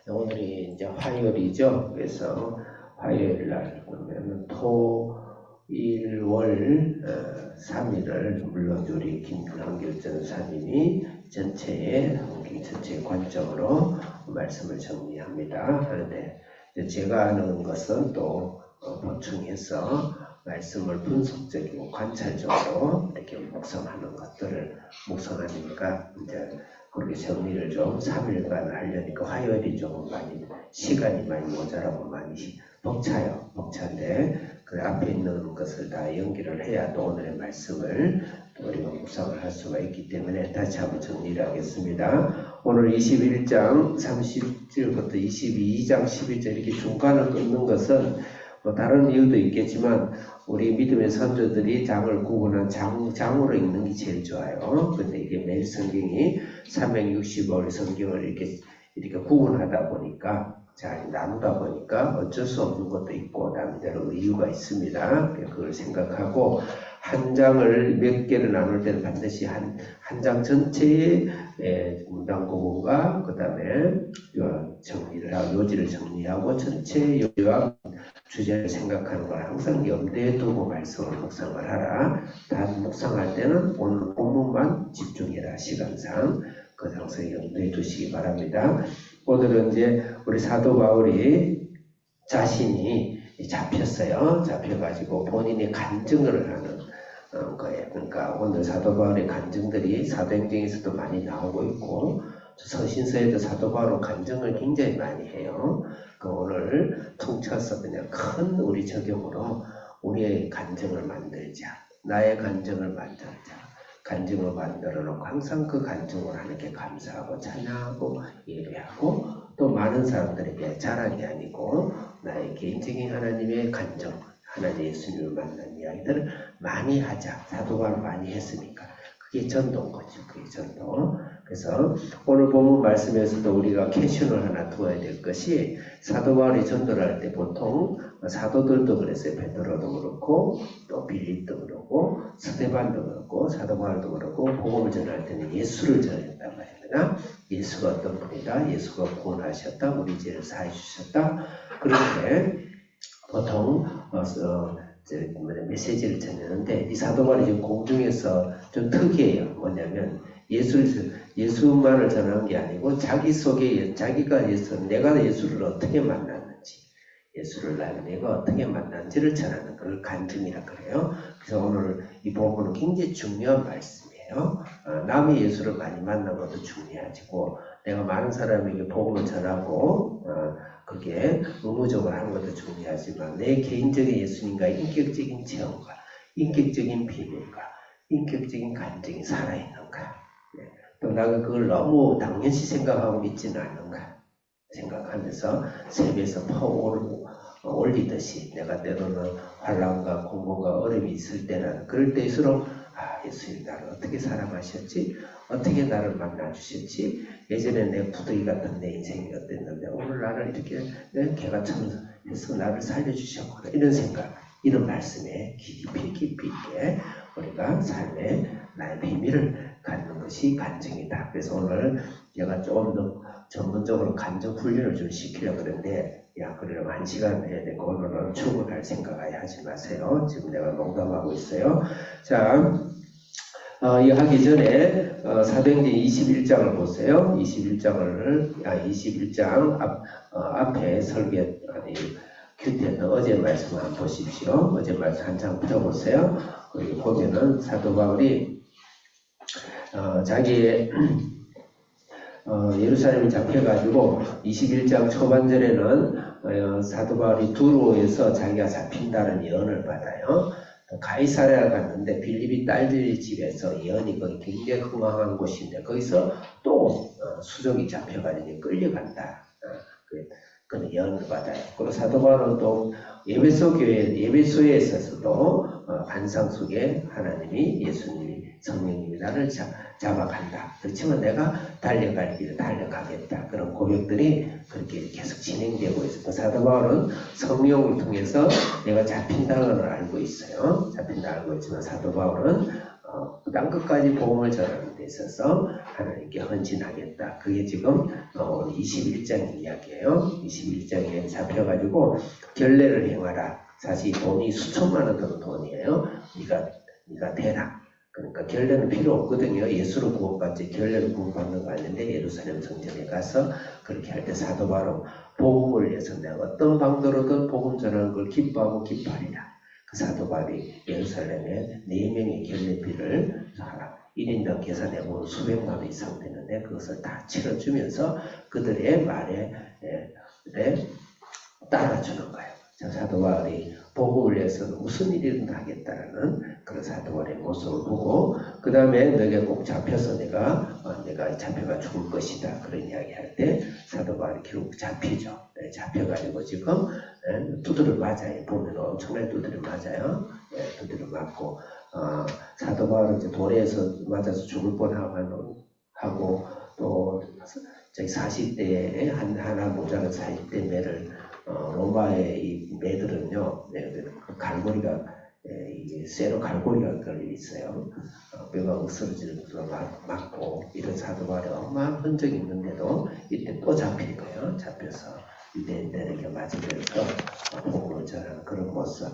오늘이 이제 화요일이죠. 그래서 화요일 날 그러면 토, 일, 월 3일을 물론 우리 김한길 전사님이 전체의 관점으로 말씀을 정리합니다. 그런데 제가 하는 것은 또 보충해서 말씀을 분석적이고 관찰적으로 이렇게 묵상하는 것들을 묵상하니까 이제 그렇게 정리를 좀 3일간 하려니까 화요일이 좀 많이 시간이 많이 모자라고 많이 벅찬데 그 앞에 있는 것을 다 연기를 해야 또 오늘의 말씀을 또 우리가 묵상을 할 수가 있기 때문에 다시 한번 정리를 하겠습니다. 오늘 21장 30절부터 22장 11절 이렇게 중간을 끊는 것은 뭐 다른 이유도 있겠지만 우리 믿음의 선조들이 장을 구분한 장으로 읽는 게 제일 좋아요. 근데 이게 매일 성경이 365일 성경을 이렇게 구분하다 보니까 잘 나누다 보니까 어쩔 수 없는 것도 있고 나름대로 이유가 있습니다. 그걸 생각하고 한 장을 몇 개를 나눌 때는 반드시 한 장 전체의 문단 구분과 그 다음에 정리를 하고 요지를 정리하고 전체 요약 주제를 생각하는 걸 항상 염두에 두고 말씀을 묵상을 하라. 단 묵상할 때는 오늘 본문만 집중해라. 시간상 그 항상 염두에 두시기 바랍니다. 오늘은 이제 우리 사도 바울이 자신이 잡혔어요. 잡혀가지고 본인이 간증을 하는 거예요. 그러니까 오늘 사도 바울의 간증들이 사도행전에서도 많이 나오고 있고 서신서에도 사도 바울은 간증을 굉장히 많이 해요. 오늘 통쳐서 그냥 큰 우리 적용으로 우리의 간증을 만들자. 나의 간증을 만들자. 간증을 만들어 놓고 항상 그 간증을 하나님께 감사하고 찬양하고 예배하고 또 많은 사람들에게 자랑이 아니고 나의 개인적인 하나님의 간증, 하나님 예수님을 만난 이야기들을 많이 하자. 사도 바울 많이 했으니까. 그게 전도인 거죠. 그게 전도. 그래서 오늘 본문 말씀에서도 우리가 캐션을 하나 두어야 될 것이 사도 바울이 전도를 할 때 보통 사도들도 그랬어요. 베드로도 그렇고 또 빌립도 그렇고 스데반도 그렇고 사도 바울도 그렇고 복음을 전할 때는 예수를 전했단 말입니다. 예수가 어떤 분이다. 예수가 구원하셨다. 우리 죄를 사해 주셨다. 그런데 보통 메시지를 전하는데 이 사도 바울이 지금 공중에서 좀 특이해요. 뭐냐면 예수만을 전하는 게 아니고 자기 속에 자기가 내가 예수를 어떻게 만났는지 예수를 내가 어떻게 만났는지를 전하는 그걸 간증이라 그래요. 그래서 오늘 이 부분은 굉장히 중요한 말씀이에요. 남이 예수를 많이 만난 것도 중요하지고 내가 많은 사람에게 복음을 전하고 그게 의무적으로 하는 것도 중요하지만 내 개인적인 예수님과의 인격적인 체험과 인격적인 비밀과 인격적인 간증이 살아있는가. 또 나가 그걸 너무 당연시 생각하고 믿지는 않는가 생각하면서 세배에서 올리듯이 내가 때로는 환난과 공고가 어려움이 있을 때는 그럴 때일수록 예수님 나를 어떻게 사랑하셨지? 어떻게 나를 만나주셨지? 예전에 내 부득이 같은 내 인생이 어땠는데 오늘 나를 이렇게 개가처럼 해서 나를 살려주셨구나. 이런 생각, 이런 말씀에 깊이 있게 우리가 삶의 나의 비밀을 갖는 것이 간증이다. 그래서 오늘 제가 조금 더 전문적으로 간증 훈련을 좀 시키려고 그러는데 그러려면 1시간 해야 되고 오늘은 충분할 생각하지 하지 마세요. 지금 내가 농담하고 있어요. 자, 이 하기 전에 사도행전 21장을 보세요. 21장 앞에 설계 큐티했던 어제 말씀을 한번 보십시오. 어제 말씀 한 장 펴보세요. 거기 보면은 사도 바울이 자기의 예루살렘에 잡혀가지고 21장 초반절에는 사도 바울이 두로에서 자기가 잡힌다는 예언을 받아요. 가이사랴 갔는데 빌립이 딸들의 집에서 예언이 거기 굉장히 흥황한 곳인데 거기서 또 수족이 잡혀가지고 끌려간다. 그런 예언을 받아요. 그리고 사도 바울은 또 예배소에 있어서도 환상 속에 하나님이 예수님이 성령님이 나를 잡아간다. 그렇지만 내가 달려갈 길을 달려가겠다. 그런 고백들이 그렇게 계속 진행되고 있어요. 사도 바울은 성령을 통해서 내가 잡힌다는 걸 알고 있어요. 잡힌다 알고 있지만 사도 바울은 땅 끝까지 복음을 전하는 데 있어서 하나님께 헌신하겠다. 그게 지금 21장 이야기예요. 21장에 잡혀가지고 결례를 행하라. 사실 돈이 수천만 원 드는 돈이에요. 네가 대라. 그러니까 결례는 필요 없거든요. 예수로 구원받지 결례로 구원받는 거 아닌데 예루살렘 성전에 가서 그렇게 할 때 사도 바로 복음을 위해서 내가 어떤 방도로든 복음 전하는 걸 기뻐하고 기뻐하리라. 그 사도 바울이 예루살렘에 4명의 결례비를 1인당 계산해보면 수백만 원 이상 되는데 그것을 다 치러주면서 그들의 말에 따라주는 거예요. 자, 사도 바울이 복음을 위해서는 무슨 일이든 하겠다라는 그런 사도 바울의 모습을 보고 그 다음에 너게 꼭 잡혀서 내가 잡혀가 죽을 것이다. 그런 이야기 할 때 사도 바울이 결국 잡히죠. 잡혀가지고 지금 두드려 맞아요. 보면 엄청나게 두드려 맞아요. 두드려 맞고 사도 바울은 이제 도래에서 맞아서 죽을 뻔하고 또 저기 40대에 하나 모자란 40대 매를 로마의 이 매들은요, 그 갈고리가 이게 쇠로 갈고리가 걸려 있어요. 뼈가 으스러지는 것으로 맞고 이런 사도 바울의 어마어마한 흔적이 있는데도 이때 또 잡힐 거예요. 잡혀서 유대인들에게 맞으면서 복음을 전하는 그런 모습.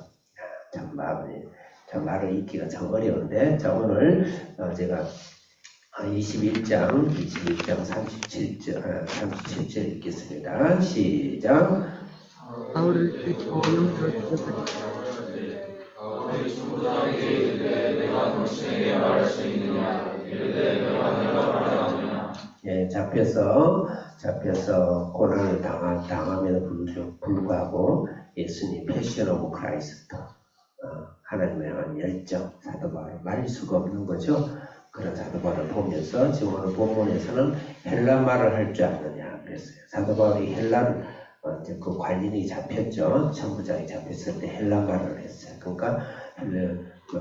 참 말을 읽기가 참 어려운데, 자 오늘 제가 21장 37절 읽겠습니다. 시작. 바울을 그 저염소로 죽였다. 바울이 중보자에게 이르되 내가 당신에게 말할 수 있느냐 이르되 내가 말하느냐. 예, 잡혀서 고난을 당함에도 불구하고 예수님 패션 오브 크라이스트 하나님에 대한 열정 사도 바울을 말릴 수가 없는 거죠. 그런 사도 바울을 보면서 지금 오늘 본문에서는 헬라 말을 할 줄 아느냐 그랬어요. 사도 바울이 헬라를 이제 그 관린이 잡혔죠. 천부장이 잡혔을 때 헬라 말을 했어요. 그러니까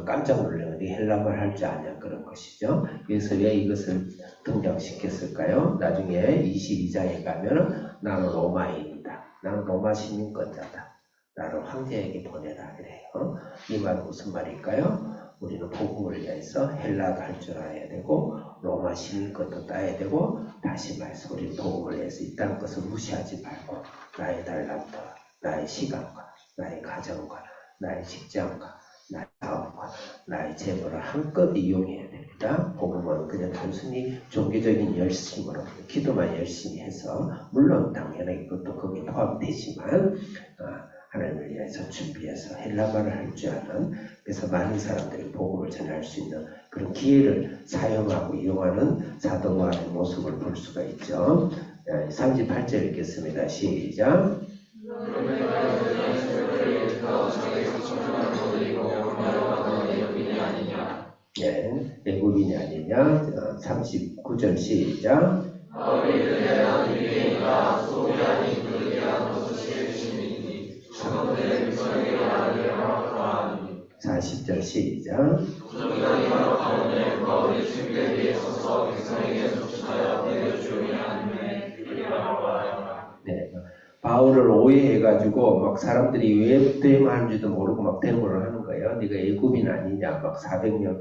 깜짝 놀랐는데 헬라 말 할 줄 아냐 그런 것이죠. 그래서 왜 이것을 등장시켰을까요? 나중에 22장에 가면 나는 로마인이다. 나는 로마 시민권자다. 나를 황제에게 보내라 그래요. 이 말은 무슨 말일까요? 우리는 복음을 위해서 헬라도 할 줄 알아야 되고 로마 시민권도 따야 되고 다시 말해서 우리는 복음을 위해서 이 땅 것을 무시하지 말고 나의 달란트와 나의 시간과 나의 가정과 나의 직장과 나의 사업과 나의 재물을 한껏 이용해야 됩니다. 복음은 그냥 단순히 종교적인 열심으로 기도만 열심히 해서 물론 당연하게 그것도 거기에 포함되지만 하나님을 위해서 준비해서 헬라말을 할 줄 아는 그래서 많은 사람들이 복음을 전할 수 있는 그런 기회를 사용하고 이용하는 사도 바울의 모습을 볼 수가 있죠. 38절 읽겠습니다. 시작. 예, 애굽인이 아니냐. 39절 시작. 40절 시작. 네, 바울을 오해해가지고 막 사람들이 왜 대마하는지도 모르고 막 대모를 하는 거예요. 네가 애굽인 아니냐, 막 400명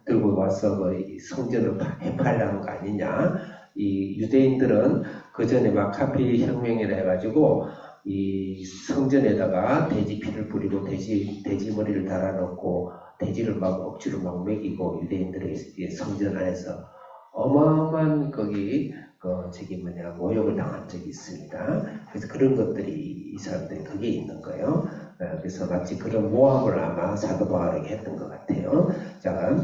들고 와서 그 성전을 해팔라는 거 아니냐. 이 유대인들은 그 전에 막 카피 혁명이라 해가지고 이 성전에다가 돼지 피를 뿌리고 돼지 머리를 달아놓고 돼지를 막 억지로 막 먹이고 유대인들의 성전 안에서 어마어마한 거기 모욕을 당한 적이 있습니다. 그래서 그런 것들이 이 사람들이 거기에 있는 거예요. 그래서 마치 그런 모함을 아마 사도 바울에게 했던 것 같아요. 자,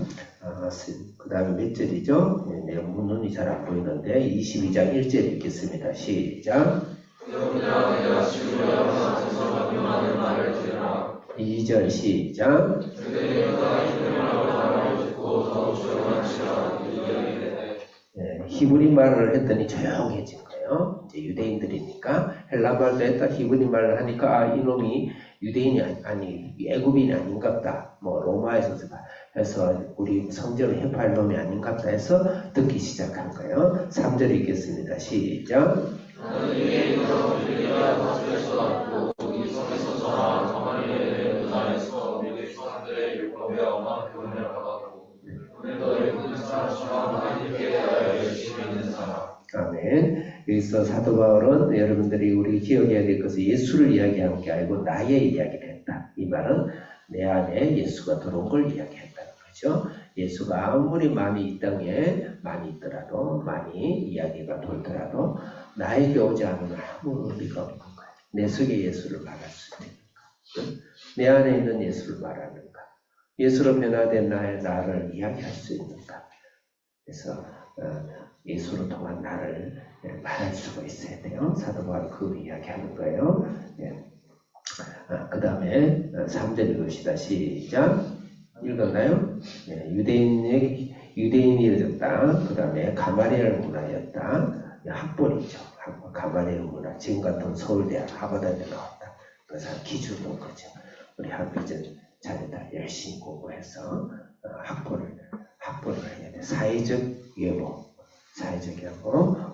그 다음에 몇 절이죠? 눈이 잘 안 보이는데 22장 1절 읽겠습니다. 시작. 2절 시작. 히브리 말을 했더니 조용해진 거예요. 이제 유대인들이니까 헬라 말도 했다 히브리 말을 하니까 이놈이 유대인이 아니 애굽인이 아닌갑다. 뭐 로마에서 해서 우리 성전을 해파할 놈이 아닌갑다 해서 듣기 시작한 거예요. 3절 읽겠습니다. 시작. 여기서 사도 바울은 여러분들이 우리 기억해야 될 것은 예수를 이야기한 게 아니고 나의 이야기를 했다. 이 말은 내 안에 예수가 들어온 걸 이야기한다는 거죠. 예수가 아무리 많이 이 땅에 많이 있더라도 많이 이야기가 돌더라도 나에게 오지 않으면 아무 의미가 없는 거예요. 내 속에 예수를 말할 수 있는가? 내 안에 있는 예수를 말하는가? 예수로 변화된 나를 이야기할 수 있는가? 그래서 예수로 통한 나를 말할 수가 있어야 돼요. 사도 바울 그 이야기하는 거예요. 그 다음에 3절 읽읍시다. 시작. 읽었나요? 유대인이었다. 그 다음에 가마리엘 문화였다. 학벌이죠. 가마리엘 문화. 지금 같은 서울대학 하버드에 나왔다. 그 사람 기준도 그죠. 우리 학비전 자녀들 열심히 공부해서 학벌을 해야 돼. 사회적 예보.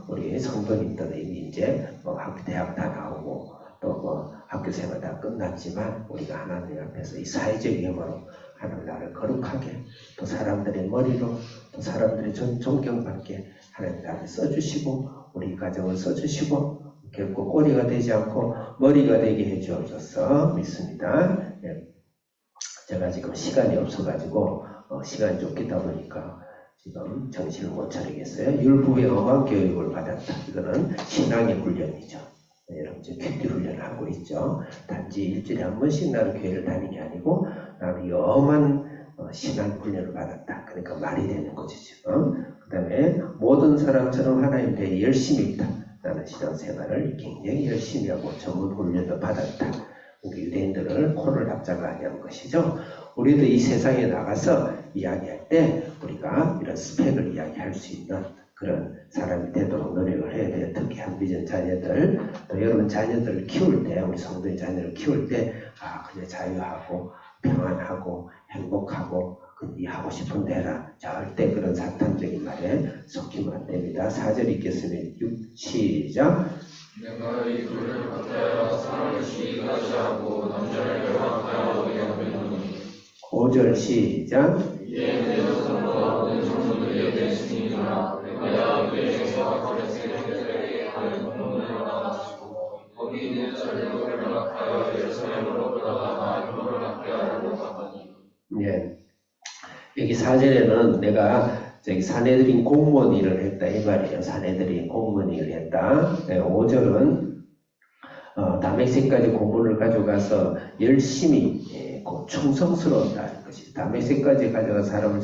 우리 성도님들이 이제 대학 다 나오고 또 학교 생활 다 끝났지만 우리가 하나님 앞에서 이 사회적 예보로 하나님 나를 거룩하게 또 사람들의 머리로 또 사람들의 존경받게 하나님 나를 써주시고 우리 가정을 써주시고 결코 꼬리가 되지 않고 머리가 되게 해주옵소서 믿습니다. 제가 지금 시간이 없어가지고 시간이 쫓기다 보니까 지금 정신을 못 차리겠어요. 율법의 엄한 교육을 받았다. 이거는 신앙의 훈련이죠. 여러분 지금 큐티 훈련을 하고 있죠. 단지 일주일에 한 번씩 나는 교회를 다니는 게 아니고 나는 이 엄한 신앙 훈련을 받았다. 그러니까 말이 되는 거죠 지금. 그 다음에 모든 사람처럼 하나님 대해 열심히 있다. 나는 신앙생활을 굉장히 열심히 하고 전문 훈련도 받았다. 유대인들을 코를 잡자가 아니한 것이죠. 우리도 이 세상에 나가서 이야기할 때 우리가 이런 스펙을 이야기할 수 있는 그런 사람이 되도록 노력을 해야 돼요. 특히 한비전 자녀들, 또 여러분 자녀들을 키울 때, 우리 성도의 자녀를 키울 때, 그냥 자유하고 평안하고 행복하고 네 하고 싶은 대라. 절대 그런 사탄적인 말에 속히면 안 됩니다. 4절 읽겠습니다. 시작. 내가 이 둘을 받들어 사람을 시기까지 하고 남자를 결박하여 오게 하였노니 5절 시작. 이에 내 조상과 모든 청소들이 되시니라. 내가 교회에서 바리새인들에게 하는 공문을 받아가지고 거기 있는 자들을 결박하여 예루살렘으로 끌어다가 흉을 받게 하려고 하더니 여기 4절에는 내가 사내들인 공무원 일을 했다 이 말이에요. 사내들인 공무원 일을 했다. 5절은 다메섹까지 공문을 가져가서 열심히 충성스러웠다는 것이 다메섹까지 가져가 사람을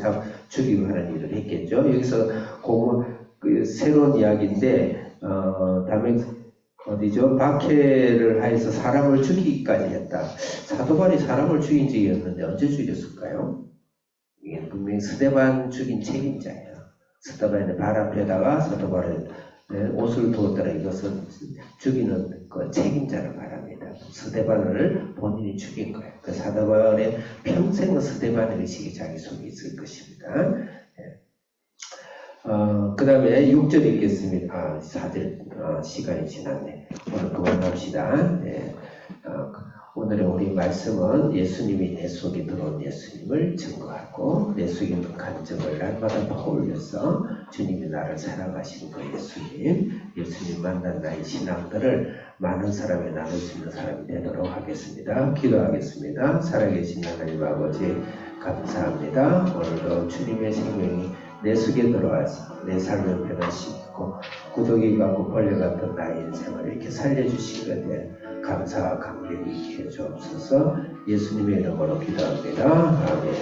죽이고 하는 일을 했겠죠. 여기서 새로운 이야기인데 어디죠? 박해를 하여서 사람을 죽이기까지 했다. 사도 바울이 사람을 죽인 적이 없는데 언제 죽였을까요? 이게 분명히 스데반 죽인 책임자예요. 스데반의 발 앞에다가 사도 바울은 옷을 두었더라. 이것은 죽이는 그 책임자를 말합니다. 스데반을 본인이 죽인 거예요. 그 사도 바울의 평생은 스데반의 의식이 자기 속에 있을 것입니다. 그 다음에 6절 읽겠습니다. 4절 시간이 지났네. 오늘 그만합시다. 오늘의 우리 말씀은 예수님이 내 속에 들어온 예수님을 증거하고 내 속에 있는 감정을 날마다 퍼올려서 주님이 나를 사랑하시는 그 예수님 만난 나의 신앙들을 많은 사람에 나눌 수 있는 사람이 되도록 하겠습니다. 기도하겠습니다. 살아계신 하나님 아버지 감사합니다. 오늘도 주님의 생명이 내 속에 들어와서 내 삶을 변화시키고 구더기 같고 벌레 같은 나의 인생을 이렇게 살려주시게 돼 감사와 감격이 있게 해주옵소서. 예수님의 이름으로 기도합니다. 아멘.